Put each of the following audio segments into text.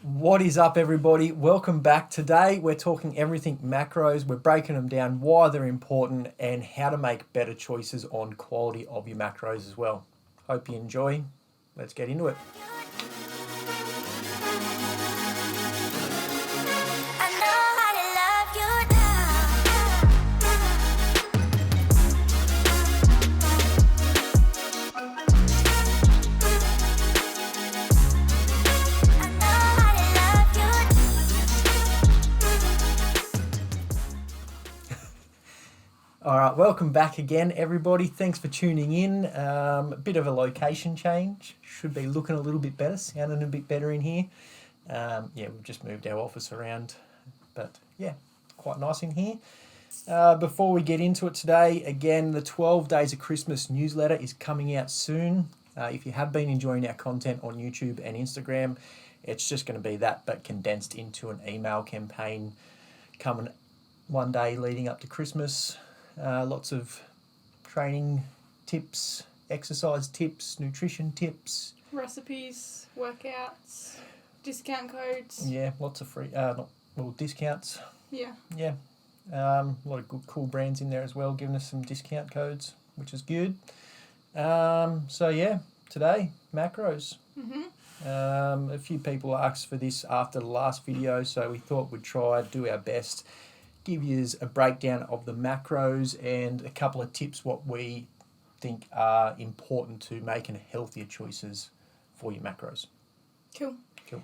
What is up, everybody? Welcome back. Today we're talking everything macros. We're breaking them down, why they're important, and how to make better choices on quality of your macros as well. Hope you enjoy. Let's get into it. All right, welcome back again, everybody. Thanks for tuning in. A bit of a location change. Should be looking a little bit better, sounding a bit better in here. We've just moved our office around, but yeah, quite nice in here. Before we get into it today, again, the 12 Days of Christmas newsletter is coming out soon. If you have been enjoying our content on YouTube and Instagram, it's just going to be that, but condensed into an email campaign coming one day leading up to Christmas. Lots of training tips, exercise tips, nutrition tips. Recipes, workouts, discount codes. Yeah, lots of free, discounts. Yeah. Yeah, a lot of good, cool brands in there as well, giving us some discount codes, which is good. Today, macros. A few people asked for this after the last video, so we thought we'd try to do our best, give you a breakdown of the macros and a couple of tips what we think are important to making healthier choices for your macros. Cool. Cool.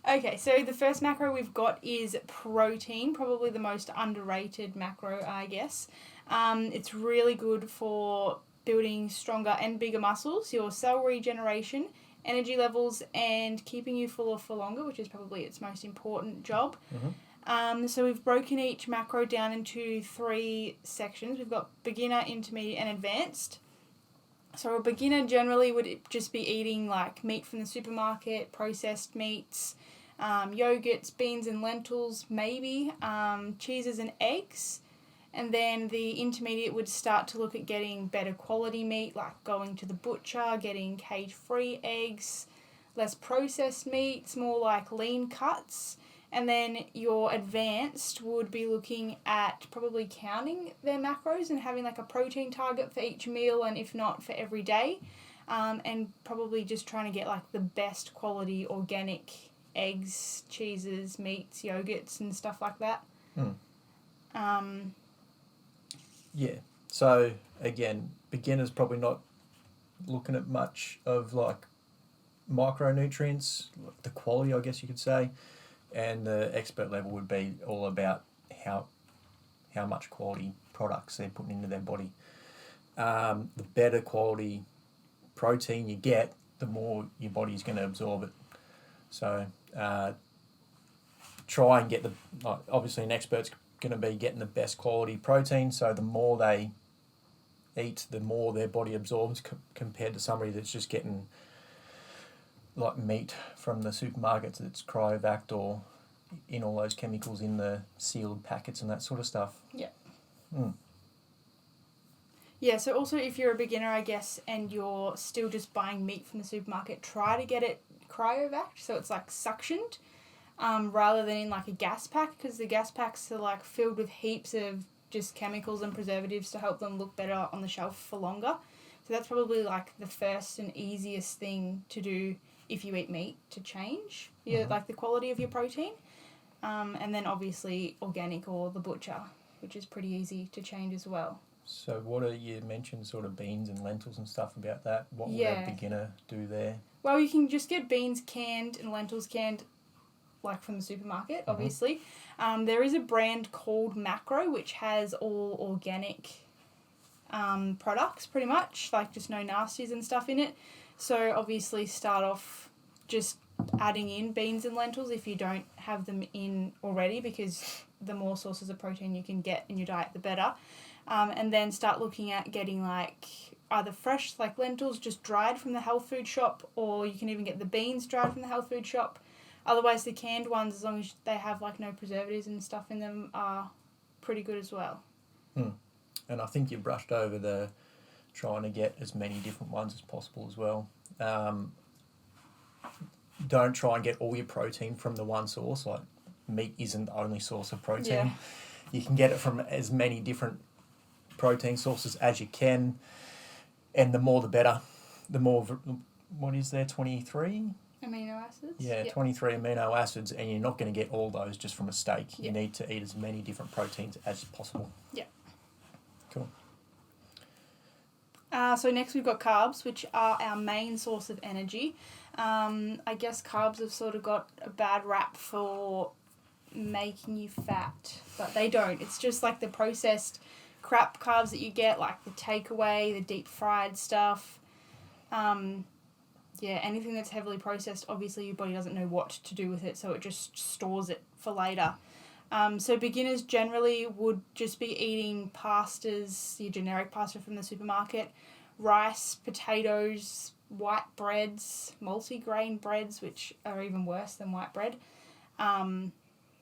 Okay, so the first macro we've got is protein, probably the most underrated macro, I guess. It's really good for building stronger and bigger muscles, your cell regeneration, energy levels, and keeping you fuller for longer, which is probably its most important job. So we've broken each macro down into 3 sections. We've got beginner, intermediate, and advanced. So a beginner generally would just be eating like meat from the supermarket, processed meats, yogurts, beans and lentils, maybe, cheeses and eggs. And then the intermediate would start to look at getting better quality meat, like going to the butcher, getting cage-free eggs, less processed meats, more like lean cuts. And then your advanced would be looking at probably counting their macros and having like a protein target for each meal, and if not for every day, and probably just trying to get like the best quality organic eggs, cheeses, meats, yogurts and stuff like that. Yeah, so again, beginners probably not looking at much of like micronutrients, the quality I guess you could say. And the expert level would be all about how much quality products they're putting into their body. The better quality protein you get, the more your body's going to absorb it. So try and get obviously an expert's going to be getting the best quality protein, so the more they eat, the more their body absorbs compared to somebody that's just getting like meat from the supermarkets that's cryovac or in all those chemicals in the sealed packets and that sort of stuff. Yeah. Yeah, so also if you're a beginner, I guess, and you're still just buying meat from the supermarket, try to get it cryovac, so it's like suctioned, rather than in like a gas pack, because the gas packs are like filled with heaps of just chemicals and preservatives to help them look better on the shelf for longer. So that's probably like the first and easiest thing to do if you eat meat, to change like the quality of your protein. And then obviously organic or the butcher, which is pretty easy to change as well. So what are you mentioned sort of beans and lentils and stuff about that? What would a beginner do there? Well, you can just get beans canned and lentils canned, like from the supermarket, obviously. There is a brand called Macro, which has all organic products pretty much, like just no nasties and stuff in it. So obviously start off just adding in beans and lentils if you don't have them in already, because the more sources of protein you can get in your diet, the better. And then start looking at getting like either fresh, like lentils just dried from the health food shop, or you can even get the beans dried from the health food shop. Otherwise the canned ones, as long as they have like no preservatives and stuff in them, are pretty good as well. And I think you brushed over the trying to get as many different ones as possible as well. don't try and get all your protein from the one source. Like meat isn't the only source of protein. Yeah. You can get it from as many different protein sources as you can, and the more the better. The more, what is there, 23? Amino acids? Yeah, 23 amino acids, and you're not going to get all those just from a steak. You Yep. need to eat as many different proteins as possible. Yeah. Cool. So next we've got carbs, which are our main source of energy. I guess carbs have sort of got a bad rap for making you fat, but they don't. It's just like the processed crap carbs that you get, like the takeaway, the deep fried stuff. Yeah, anything that's heavily processed, obviously your body doesn't know what to do with it, so it just stores it for later. So beginners generally would just be eating pastas, your generic pasta from the supermarket, rice, potatoes, white breads, multigrain breads, which are even worse than white bread,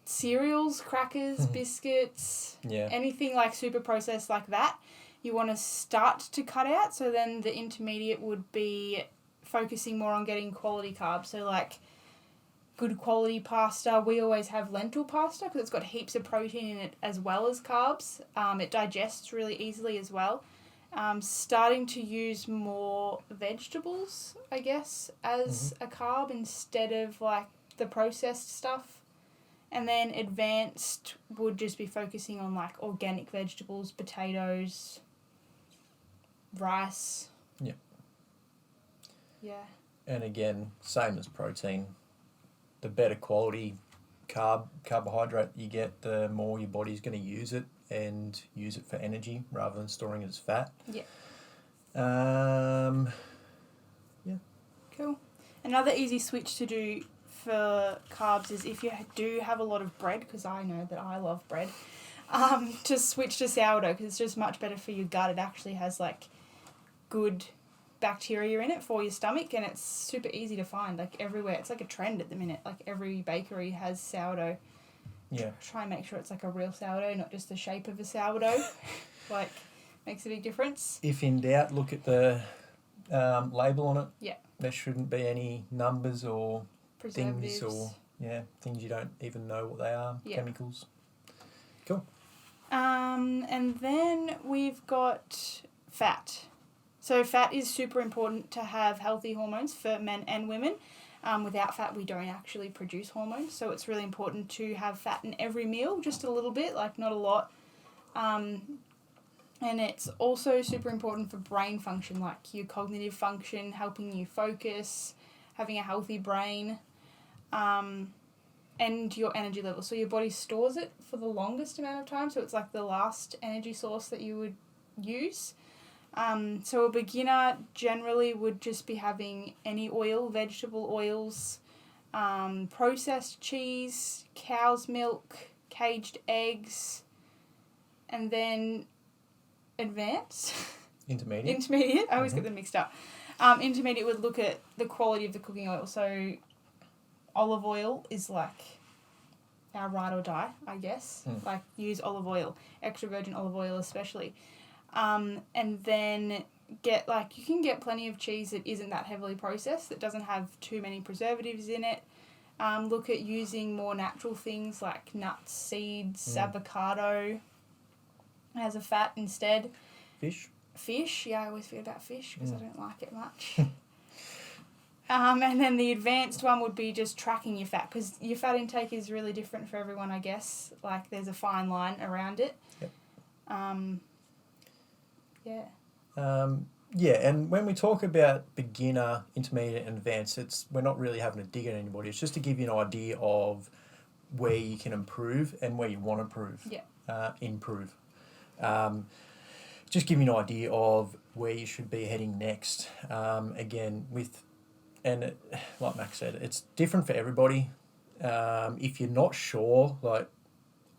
cereals, crackers, biscuits, anything like super processed like that. You want to start to cut out, so then the intermediate would be focusing more on getting quality carbs. So like good quality pasta. We always have lentil pasta because it's got heaps of protein in it as well as carbs. It digests really easily as well. Starting to use more vegetables, I guess, as a carb instead of like the processed stuff. And then advanced would just be focusing on like organic vegetables, potatoes, rice. Yep. Yeah. And again, same as protein. The better quality carbohydrate you get, the more your body's going to use it and use it for energy rather than storing it as fat. Yeah. Yeah. Cool. Another easy switch to do for carbs is if you do have a lot of bread, because I know that I love bread, to switch to sourdough because it's just much better for your gut. It actually has like good bacteria in it for your stomach, and it's super easy to find like everywhere. It's like a trend at the minute. Like every bakery has sourdough. Yeah. Try and make sure it's like a real sourdough, not just the shape of a sourdough. Like makes a big difference. If in doubt, look at the label on it. Yeah. There shouldn't be any numbers or Preservatives. things or things you don't even know what they are. Yeah. Chemicals. Cool. And then we've got fat. So fat is super important to have healthy hormones for men and women. Without fat, we don't actually produce hormones. So it's really important to have fat in every meal, just a little bit, like not a lot. And it's also super important for brain function, like your cognitive function, helping you focus, having a healthy brain, and your energy level. So your body stores it for the longest amount of time. So it's like the last energy source that you would use. So a beginner generally would just be having any oil, vegetable oils, processed cheese, cow's milk, caged eggs, and then advanced. Intermediate. I always get them mixed up. Intermediate would look at the quality of the cooking oil. So olive oil is like our ride or die, I guess. Like use olive oil, extra virgin olive oil especially. And then you can get plenty of cheese that isn't that heavily processed, that doesn't have too many preservatives in it. Look at using more natural things like nuts, seeds, avocado as a fat instead. Fish, yeah, I always forget about fish because I don't like it much. And then the advanced one would be just tracking your fat, because your fat intake is really different for everyone, I guess. Like there's a fine line around it. Yep. Yeah. And when we talk about beginner, intermediate, and advanced, we're not really having to dig at anybody. It's just to give you an idea of where you can improve and where you want to improve. Just give you an idea of where you should be heading next. Again, like Max said, it's different for everybody. If you're not sure, like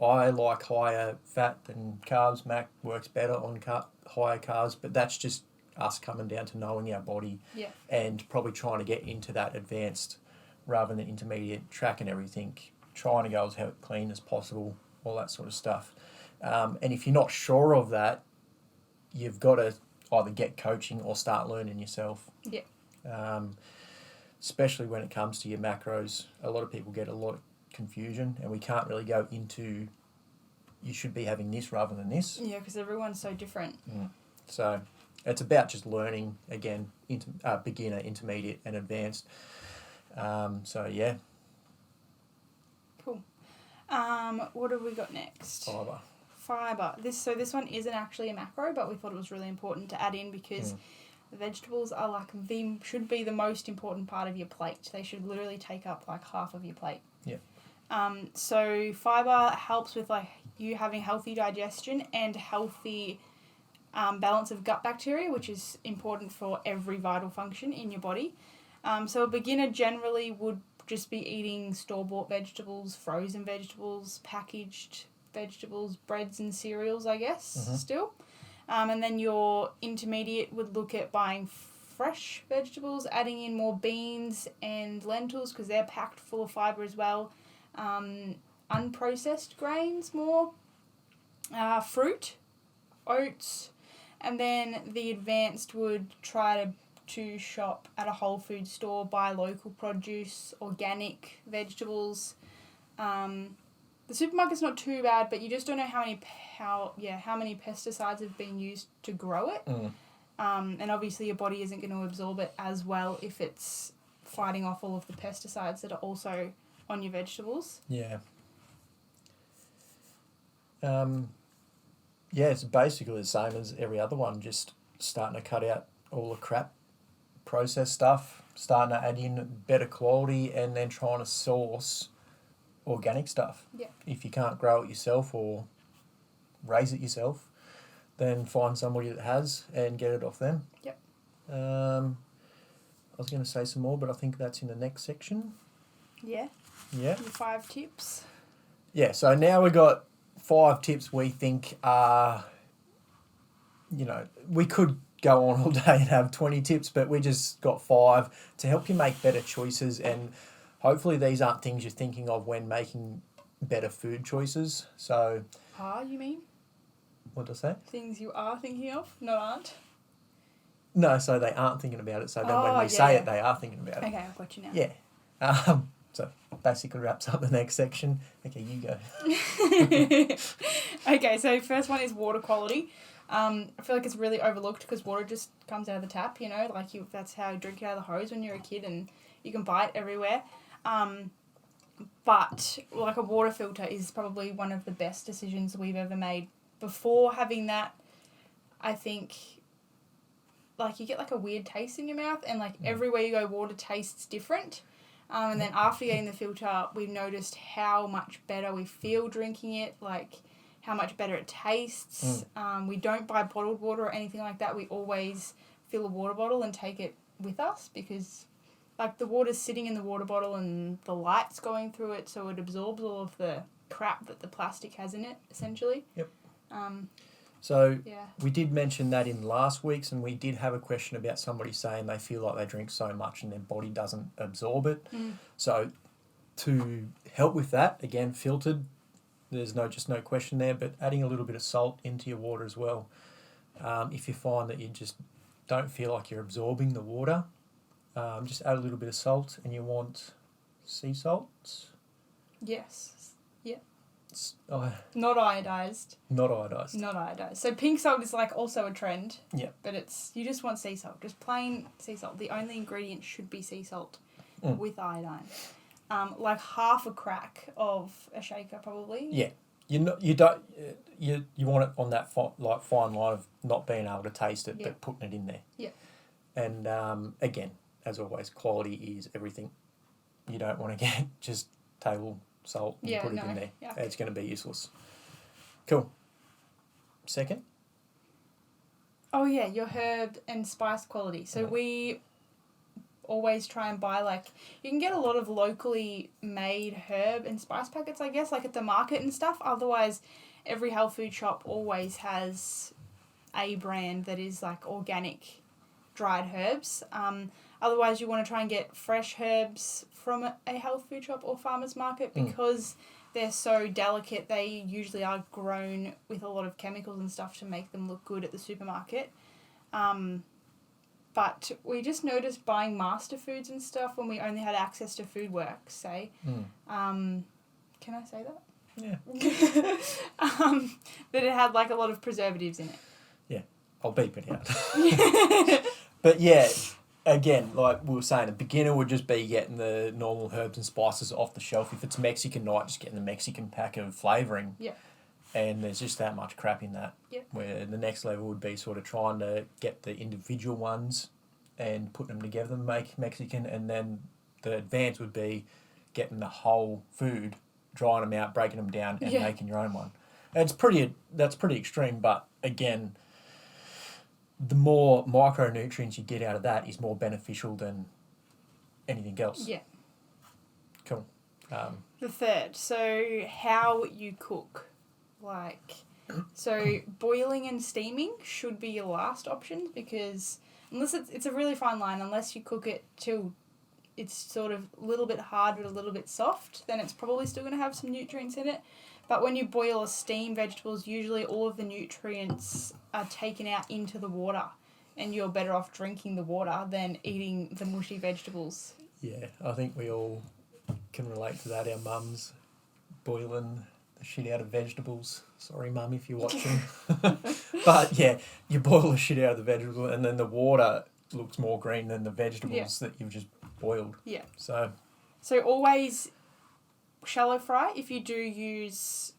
I like higher fat than carbs. Mac works better on higher carbs, but that's just us coming down to knowing our body and probably trying to get into that advanced rather than intermediate, tracking everything, trying to go as clean as possible, all that sort of stuff. And if you're not sure of that, you've got to either get coaching or start learning yourself. Yeah. especially when it comes to your macros, a lot of people get a lot of confusion, and we can't really go into you should be having this rather than this. Yeah, because everyone's so different. So it's about just learning, again, beginner, intermediate and advanced. So yeah. Cool. What have we got next? Fibre. This one isn't actually a macro, but we thought it was really important to add in because vegetables are like should be the most important part of your plate. They should literally take up like half of your plate. Yeah. So fibre helps with like you having healthy digestion and healthy balance of gut bacteria, which is important for every vital function in your body. So a beginner generally would just be eating store-bought vegetables, frozen vegetables, packaged vegetables, breads and cereals, I guess, still. And then your intermediate would look at buying fresh vegetables, adding in more beans and lentils because they're packed full of fibre as well. Unprocessed grains more. Fruit, oats, and then the advanced would try to shop at a whole food store, buy local produce, organic vegetables. The supermarket's not too bad, but you just don't know how many pesticides have been used to grow it. And obviously your body isn't going to absorb it as well if it's fighting off all of the pesticides that are also on your vegetables. Yeah. It's basically the same as every other one, just starting to cut out all the crap processed stuff, starting to add in better quality, and then trying to source organic stuff. Yeah. If you can't grow it yourself or raise it yourself, then find somebody that has and get it off them. Yep. I was going to say some more, but I think that's in the next section. Yeah. Yeah. Your 5 tips. Yeah, so now we've got 5 tips we think are, we could go on all day and have 20 tips, but we just got 5 to help you make better choices, and hopefully these aren't things you're thinking of when making better food choices. So... you mean? What did I say? Things you are thinking of, not aren't? No, so they aren't thinking about it, so then when we say it, they are thinking about it. Okay, I've got you now. Yeah. So basically wraps up the next section. Okay, you go. Okay, so first one is water quality. I feel like it's really overlooked because water just comes out of the tap, that's how you drink it out of the hose when you're a kid and you can buy it everywhere. But like a water filter is probably one of the best decisions we've ever made. Before having that, I think like you get like a weird taste in your mouth, and like everywhere you go water tastes different. And then after getting the filter, we've noticed how much better we feel drinking it, like how much better it tastes. We don't buy bottled water or anything like that. We always fill a water bottle and take it with us because like the water's sitting in the water bottle and the light's going through it, so it absorbs all of the crap that the plastic has in it, essentially. Yep. We did mention that in last week's, and we did have a question about somebody saying they feel like they drink so much and their body doesn't absorb it. So to help with that, again, filtered, there's no question there, but adding a little bit of salt into your water as well. If you find that you just don't feel like you're absorbing the water, just add a little bit of salt, and you want sea salts. Yes. Not iodized. Not iodized. Not iodized. So pink salt is like also a trend. Yeah. But you just want sea salt, just plain sea salt. The only ingredient should be sea salt with iodine. Like half a crack of a shaker probably. Yeah. You want it on that fine line of not being able to taste it, but putting it in there. Yeah. And again, as always, quality is everything. You don't want to get just table salt and put it in there. Yeah. It's going to be useless. Cool. Second? Oh yeah, your herb and spice quality. So we always try and buy you can get a lot of locally made herb and spice packets, I guess, like at the market and stuff. Otherwise, every health food shop always has a brand that is like organic dried herbs. Otherwise, you want to try and get fresh herbs from a health food shop or farmer's market because they're so delicate. They usually are grown with a lot of chemicals and stuff to make them look good at the supermarket. but we just noticed buying master foods and stuff when we only had access to Food Works, say. Can I say that? Yeah. That it had like a lot of preservatives in it. Yeah, I'll beep it out. But yeah, again, like we were saying, a beginner would just be getting the normal herbs and spices off the shelf. If it's Mexican night, just getting the Mexican pack of flavouring. Yeah. And there's just that much crap in that. Yeah. Where the next level would be sort of trying to get the individual ones and putting them together and make Mexican. And then the advance would be getting the whole food, drying them out, breaking them down, and making your own one. And that's pretty extreme, but again, the more micronutrients you get out of that is more beneficial than anything else. Yeah. Cool. The third, so how you cook. So boiling and steaming should be your last option, because unless it's a really fine line, unless you cook it till it's sort of a little bit hard but a little bit soft, then it's probably still going to have some nutrients in it. But when you boil or steam vegetables, usually all of the nutrients are taken out into the water, and you're better off drinking the water than eating the mushy vegetables. Yeah, I think we all can relate to that. Our mums boiling the shit out of vegetables. Sorry, Mum, if you're watching. But yeah, you boil the shit out of the vegetable, and then the water looks more green than the vegetables that you've just boiled. Yeah. So always shallow fry if you do use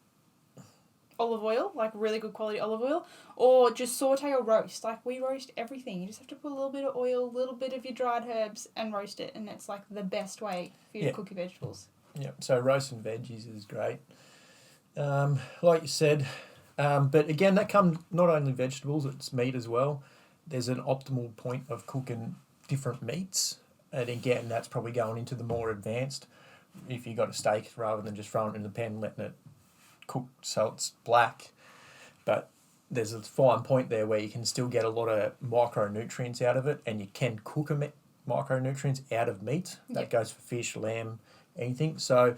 olive oil, like really good quality olive oil, or just saute or roast. Like we roast everything. You just have to put a little bit of oil, a little bit of your dried herbs, and roast it, and it's like the best way for you to cook your vegetables. Yeah, so roasting veggies is great. Like you said, but again, that comes not only vegetables, it's meat as well. There's an optimal point of cooking different meats, and again, that's probably going into the more advanced. If you got a steak, rather than just throwing it in the pan and letting it cook so it's black, but there's a fine point there where you can still get a lot of micronutrients out of it, and you can cook micronutrients out of meat. That goes for fish, lamb, anything. So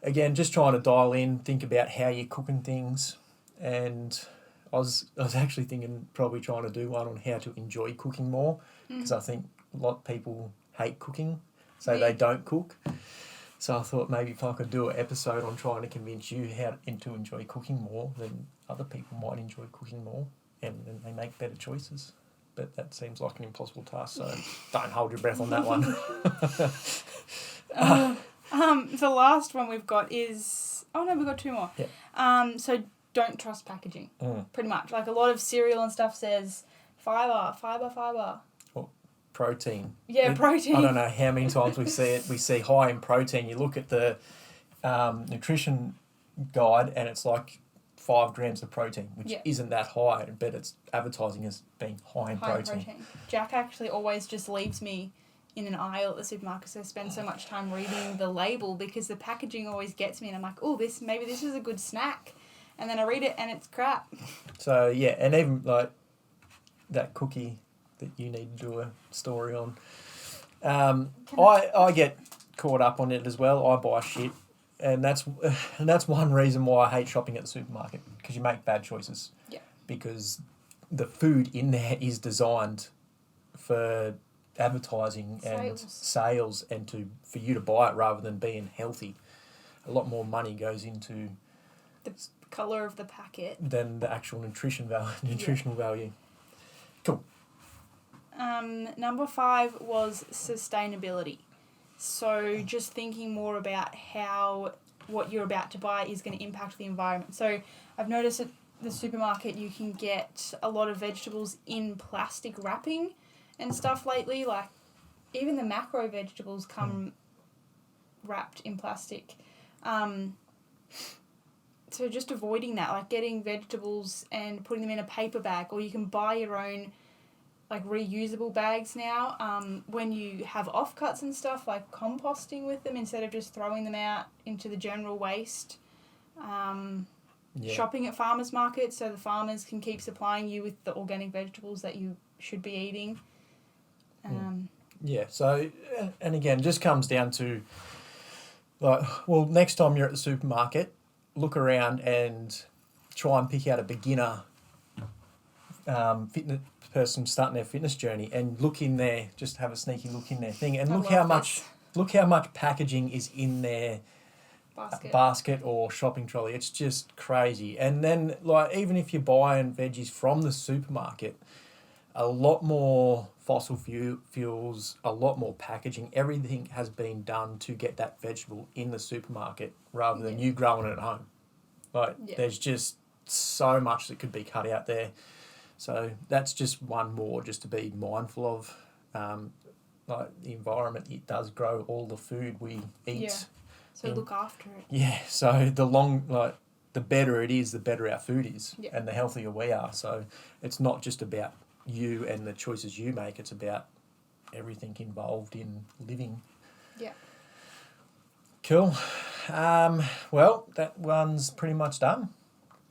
again, just trying to dial in, think about how you're cooking things. And I was actually thinking probably trying to do one on how to enjoy cooking more, because I think a lot of people hate cooking, so they don't cook. So I thought maybe if I could do an episode on trying to convince you how to enjoy cooking more, then other people might enjoy cooking more, and then they make better choices. But that seems like an impossible task, so don't hold your breath on that one. The last one we've got is... Oh, no, we've got two more. Yeah. So don't trust packaging, pretty much. Like a lot of cereal and stuff says fibre. Or protein. Yeah, protein. I don't know how many times we see it. We see high in protein. You look at the nutrition guide, and it's like 5 grams of protein, which isn't that high, but it's advertising as being high in protein. Jack actually always just leaves me in an aisle at the supermarket, so I spend so much time reading the label, because the packaging always gets me, and I'm like, oh, maybe this is a good snack. And then I read it, and it's crap. So, yeah, and even, like, that cookie that you need to do a story on. I get caught up on it as well. I buy shit. And that's one reason why I hate shopping at the supermarket, because you make bad choices. Yeah. Because the food in there is designed for advertising and sales, and for you to buy it rather than being healthy. A lot more money goes into the colour of the packet than the actual nutritional value. Cool. Number 5 was sustainability. So just thinking more about how what you're about to buy is going to impact the environment. So I've noticed at the supermarket you can get a lot of vegetables in plastic wrapping and stuff lately. Like even the macro vegetables come wrapped in plastic. So just avoiding that, like getting vegetables and putting them in a paper bag, or you can buy your own like reusable bags now. When you have offcuts and stuff, like composting with them instead of just throwing them out into the general waste. Shopping at farmers markets so the farmers can keep supplying you with the organic vegetables that you should be eating. So, and again, just comes down to, like, well, next time you're at the supermarket, look around and try and pick out a beginner fitness person starting their fitness journey and look in there, just have a sneaky look in their thing, and I look love how this. much packaging is in their basket or shopping trolley. It's just crazy. And then, like, even if you're buying veggies from the supermarket, a lot more fossil fuels, a lot more packaging. Everything has been done to get that vegetable in the supermarket rather than you growing it at home. Like, there's just so much that could be cut out there. So that's just one more just to be mindful of. Like, the environment, it does grow all the food we eat. Yeah. So look after it. Yeah, so the better it is, the better our food is, and the healthier we are. So it's not just about you and the choices you make, it's about everything involved in living. Yeah. Cool. Well, that one's pretty much done.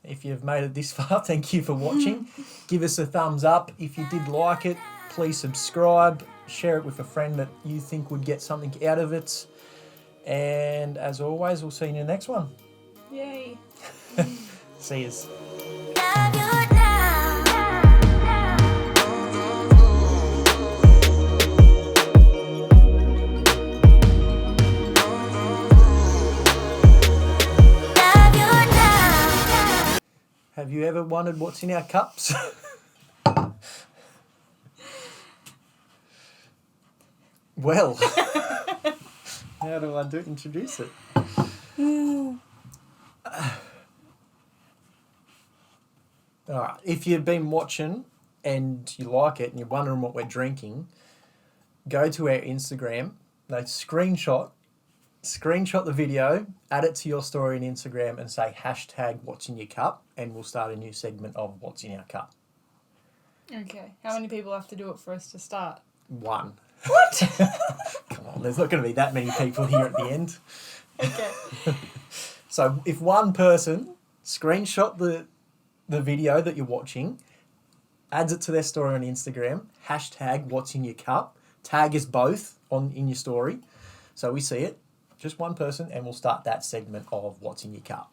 If you've made it this far, thank you for watching. Give us a thumbs up. If you did like it, please subscribe. Share it with a friend that you think would get something out of it. And as always, we'll see you in the next one. Yay. See yous. Have you ever wondered what's in our cups? Well, how do I introduce it? All right. If you've been watching and you like it and you're wondering what we're drinking, go to our Instagram. No, screenshot the video, add it to your story on Instagram and say # what's in your cup, and we'll start a new segment of what's in our cup. Okay. How many people have to do it for us to start? 1. What? Come on, there's not going to be that many people here at the end. Okay. So if one person screenshot the video that you're watching, adds it to their story on Instagram, # what's in your cup, tag us both in your story so we see it, just one person, and we'll start that segment of what's in your cup,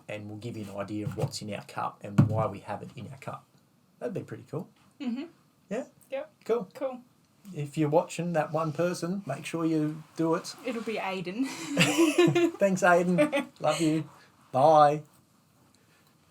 and we'll give you an idea of what's in our cup and why we have it in our cup. That'd be pretty cool. Mm-hmm. Yeah? Yep. Cool. Cool. If you're watching that one person, make sure you do it. It'll be Aiden. Thanks, Aiden. Love you. Bye.